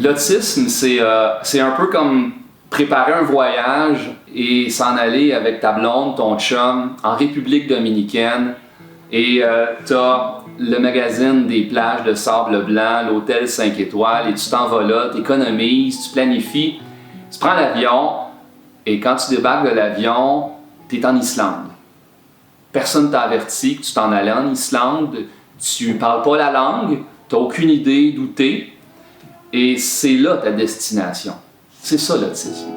L'autisme, c'est un peu comme préparer un voyage et s'en aller avec ta blonde, ton chum, en République dominicaine. Et t'as le magazine des plages de sable blanc, l'hôtel 5 étoiles, et tu t'en vas là, t'économises, tu planifies, tu prends l'avion, et quand tu débarques de l'avion, t'es en Islande. Personne t'a averti que tu t'en allais en Islande, tu parles pas la langue, t'as aucune idée d'où t'es, et c'est là ta destination. C'est ça l'autisme.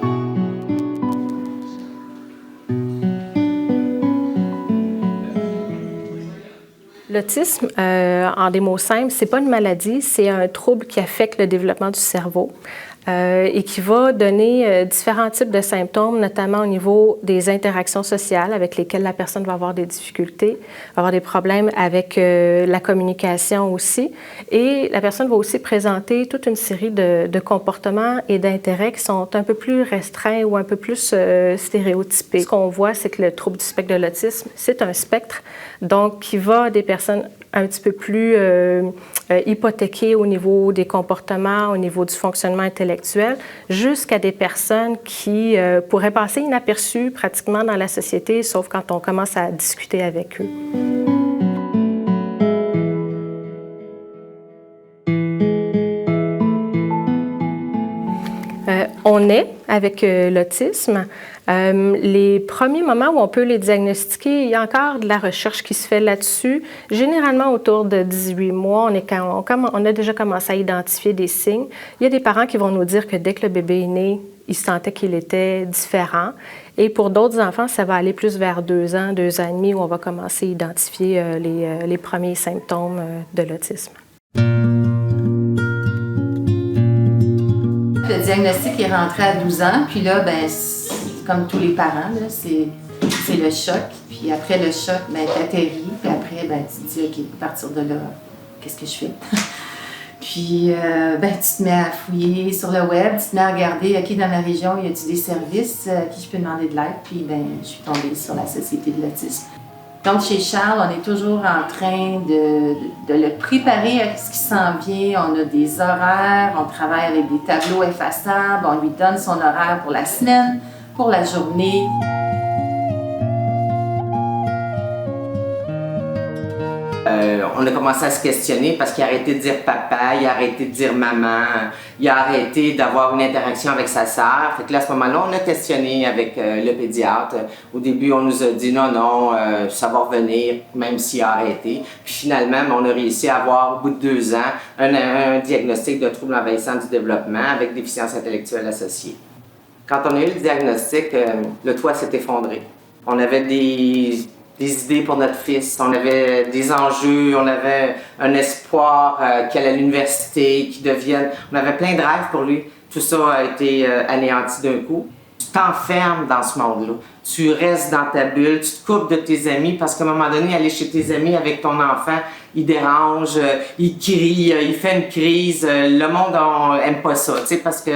L'autisme, en des mots simples, c'est pas une maladie, c'est un trouble qui affecte le développement du cerveau et qui va donner différents types de symptômes, notamment au niveau des interactions sociales avec lesquelles la personne va avoir des difficultés, va avoir des problèmes avec la communication aussi. Et la personne va aussi présenter toute une série de comportements et d'intérêts qui sont un peu plus restreints ou un peu plus stéréotypés. Ce qu'on voit, c'est que le trouble du spectre de l'autisme, c'est un spectre, donc qui va des personnes un petit peu plus hypothéquées au niveau des comportements, au niveau du fonctionnement intellectuel, jusqu'à des personnes qui pourraient passer inaperçues pratiquement dans la société, sauf quand on commence à discuter avec eux. On est avec l'autisme. Les premiers moments où on peut les diagnostiquer, il y a encore de la recherche qui se fait là-dessus. Généralement, autour de 18 mois, on a déjà commencé à identifier des signes. Il y a des parents qui vont nous dire que dès que le bébé est né, ils sentaient qu'il était différent. Et pour d'autres enfants, ça va aller plus vers 2 ans, 2 ans et demi, où on va commencer à identifier les premiers symptômes de l'autisme. Le diagnostic est rentré à 12 ans, puis là, ben, comme tous les parents, là, c'est le choc. Puis après le choc, ben, t'atterris, puis après, ben, tu te dis, OK, à partir de là, qu'est-ce que je fais? Puis, ben, tu te mets à fouiller sur le web, tu te mets à regarder, OK, dans ma région, y a-t-il des services à qui je peux demander de l'aide? Puis, ben, je suis tombée sur la Société de l'autisme. Donc, chez Charles, on est toujours en train de le préparer à ce qui s'en vient. On a des horaires, on travaille avec des tableaux effaçables, on lui donne son horaire pour la semaine, pour la journée. On a commencé à se questionner parce qu'il a arrêté de dire papa, il a arrêté de dire maman, il a arrêté d'avoir une interaction avec sa sœur. Fait que là, à ce moment-là, on a questionné avec le pédiatre. Au début, on nous a dit non, ça va revenir, même s'il a arrêté. Puis finalement, on a réussi à avoir, au bout de 2 ans, un diagnostic de trouble envahissant du développement avec déficience intellectuelle associée. Quand on a eu le diagnostic, le toit s'est effondré. On avait des idées pour notre fils, on avait des enjeux, on avait un espoir qu'il aille à l'université, qu'il devienne... On avait plein de rêves pour lui. Tout ça a été anéanti d'un coup. Tu t'enfermes dans ce monde-là. Tu restes dans ta bulle, tu te coupes de tes amis parce qu'à un moment donné, aller chez tes amis avec ton enfant, il dérange, il crie, il fait une crise. Le monde n'aime pas ça, tu sais, parce que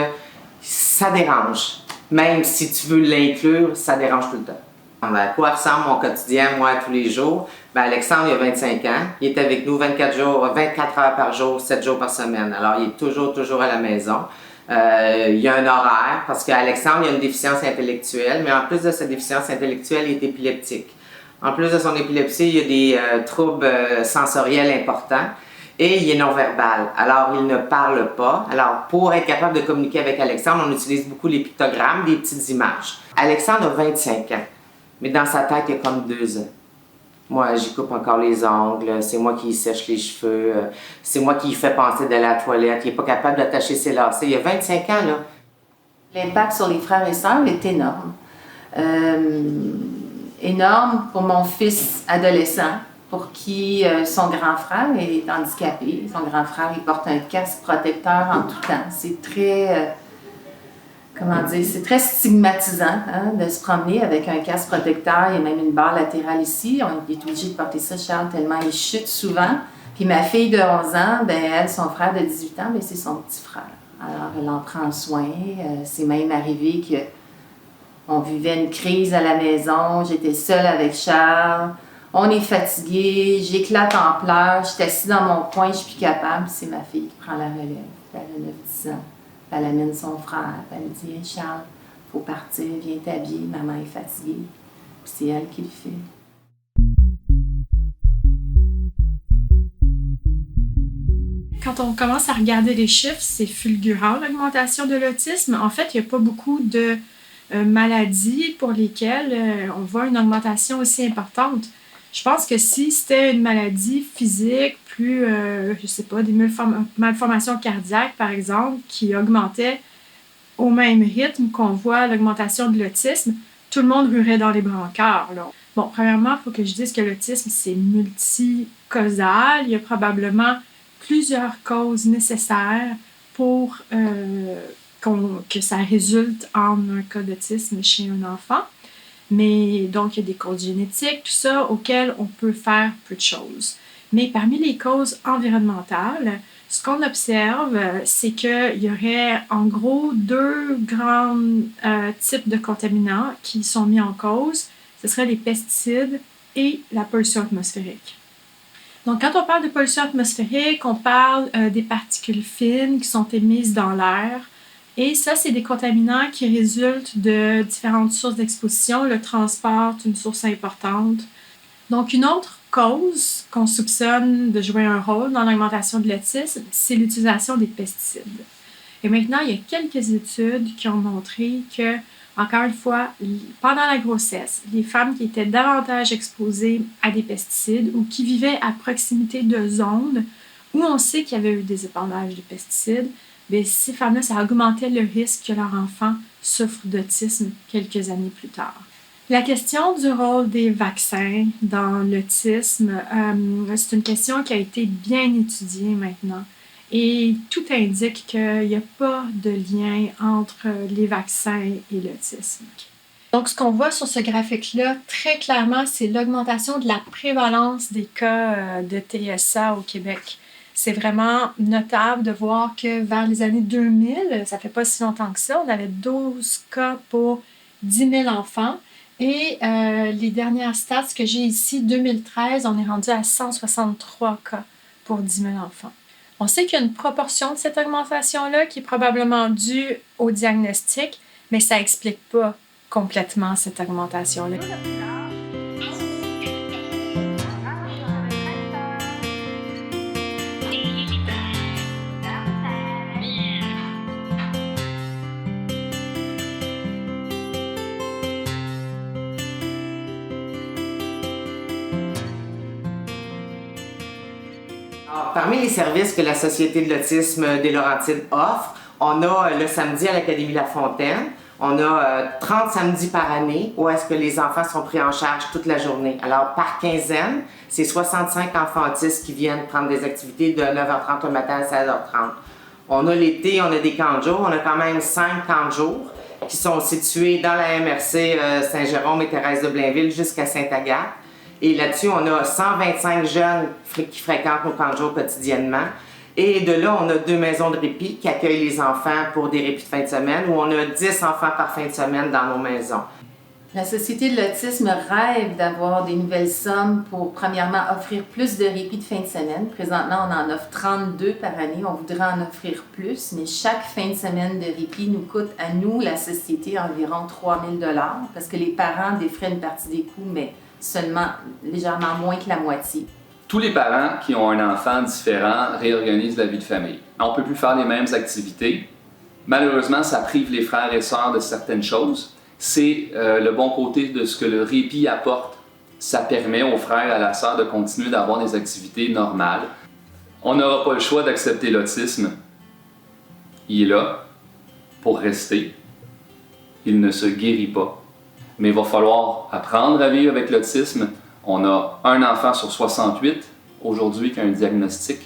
ça dérange. Même si tu veux l'inclure, ça dérange tout le temps. À quoi ressemble mon quotidien, moi, tous les jours? Ben, Alexandre, il a 25 ans. Il est avec nous 24 heures par jour, 7 jours par semaine. Alors, il est toujours à la maison. Il y a un horaire, parce qu'Alexandre, il a une déficience intellectuelle, mais en plus de sa déficience intellectuelle, il est épileptique. En plus de son épilepsie, il y a des troubles sensoriels importants. Et il est non-verbal, alors il ne parle pas. Alors, pour être capable de communiquer avec Alexandre, on utilise beaucoup les pictogrammes, des petites images. Alexandre a 25 ans. Mais dans sa tête, il y a comme 2 ans. Moi, j'y coupe encore les ongles, c'est moi qui y sèche les cheveux, c'est moi qui y fais penser d'aller à la toilette, il n'est pas capable d'attacher ses lacets. Il y a 25 ans, là. L'impact sur les frères et sœurs est énorme. Énorme pour mon fils adolescent, pour qui son grand frère est handicapé. Son grand frère, il porte un casque protecteur en tout temps. C'est très... c'est très stigmatisant hein, de se promener avec un casque protecteur. Il y a même une barre latérale ici. On est obligé de porter ça, Charles, tellement il chute souvent. Puis ma fille de 11 ans, ben elle, son frère de 18 ans, ben c'est son petit frère. Alors, elle en prend soin. C'est même arrivé qu'on vivait une crise à la maison. J'étais seule avec Charles. On est fatigué. J'éclate en pleurs. Je suis assise dans mon coin. Je suis plus capable. C'est ma fille qui prend la relève. Elle a 9-10 ans. Puis elle amène son frère, puis elle lui dit hey, Charles, faut partir, viens t'habiller, maman est fatiguée. Puis c'est elle qui le fait. Quand on commence à regarder les chiffres, c'est fulgurant l'augmentation de l'autisme. En fait, il n'y a pas beaucoup de maladies pour lesquelles on voit une augmentation aussi importante. Je pense que si c'était une maladie physique, plus, je sais pas, des malformations cardiaques, par exemple, qui augmentaient au même rythme qu'on voit l'augmentation de l'autisme, tout le monde ruerait dans les brancards, là. Bon, premièrement, il faut que je dise que l'autisme, c'est multicausal. Il y a probablement plusieurs causes nécessaires pour que ça résulte en un cas d'autisme chez un enfant. Mais donc, il y a des causes génétiques, tout ça, auxquelles on peut faire peu de choses. Mais parmi les causes environnementales, ce qu'on observe, c'est qu'il y aurait en gros 2 grands types de contaminants qui sont mis en cause. Ce seraient les pesticides et la pollution atmosphérique. Donc, quand on parle de pollution atmosphérique, on parle des particules fines qui sont émises dans l'air. Et ça, c'est des contaminants qui résultent de différentes sources d'exposition. Le transport est une source importante. Donc, une autre cause qu'on soupçonne de jouer un rôle dans l'augmentation de l'autisme, c'est l'utilisation des pesticides. Et maintenant, il y a quelques études qui ont montré que, encore une fois, pendant la grossesse, les femmes qui étaient davantage exposées à des pesticides ou qui vivaient à proximité de zones où on sait qu'il y avait eu des épandages de pesticides, bien, ces femmes-là, ça augmentait le risque que leur enfant souffre d'autisme quelques années plus tard. La question du rôle des vaccins dans l'autisme, c'est une question qui a été bien étudiée maintenant. Et tout indique qu'il n'y a pas de lien entre les vaccins et l'autisme. Donc, ce qu'on voit sur ce graphique-là, très clairement, c'est l'augmentation de la prévalence des cas de TSA au Québec. C'est vraiment notable de voir que vers les années 2000, ça fait pas si longtemps que ça, on avait 12 cas pour 10 000 enfants. Et les dernières stats que j'ai ici, 2013, on est rendu à 163 cas pour 10 000 enfants. On sait qu'il y a une proportion de cette augmentation-là qui est probablement due au diagnostic, mais ça n'explique pas complètement cette augmentation-là. Alors, parmi les services que la Société de l'autisme des Laurentides offre, on a le samedi à l'Académie La Fontaine. On a 30 samedis par année où est-ce que les enfants sont pris en charge toute la journée. Alors, par quinzaine, c'est 65 enfants autistes qui viennent prendre des activités de 9h30 au matin à 16h30. On a l'été, on a des camps de jour. On a quand même 5 camps de jour qui sont situés dans la MRC Saint-Jérôme et Thérèse de Blainville jusqu'à Sainte-Agathe. Et là-dessus, on a 125 jeunes qui fréquentent nos camps de jour quotidiennement. Et de là, on a 2 maisons de répit qui accueillent les enfants pour des répits de fin de semaine, où on a 10 enfants par fin de semaine dans nos maisons. La Société de l'autisme rêve d'avoir des nouvelles sommes pour, premièrement, offrir plus de répits de fin de semaine. Présentement, on en offre 32 par année. On voudrait en offrir plus, mais chaque fin de semaine de répit nous coûte à nous, la Société, environ 3 000 $, parce que les parents défraient une partie des coûts, mais seulement légèrement moins que la moitié. Tous les parents qui ont un enfant différent réorganisent la vie de famille. On ne peut plus faire les mêmes activités. Malheureusement, ça prive les frères et sœurs de certaines choses. C'est le bon côté de ce que le répit apporte. Ça permet aux frères et à la sœur de continuer d'avoir des activités normales. On n'aura pas le choix d'accepter l'autisme. Il est là pour rester. Il ne se guérit pas. Mais il va falloir apprendre à vivre avec l'autisme. On a un enfant sur 68 aujourd'hui qui a un diagnostic.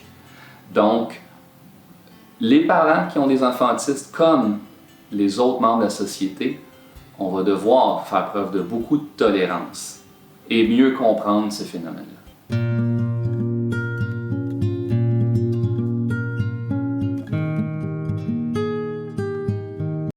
Donc, les parents qui ont des enfants autistes, comme les autres membres de la société, on va devoir faire preuve de beaucoup de tolérance et mieux comprendre ce phénomène-là.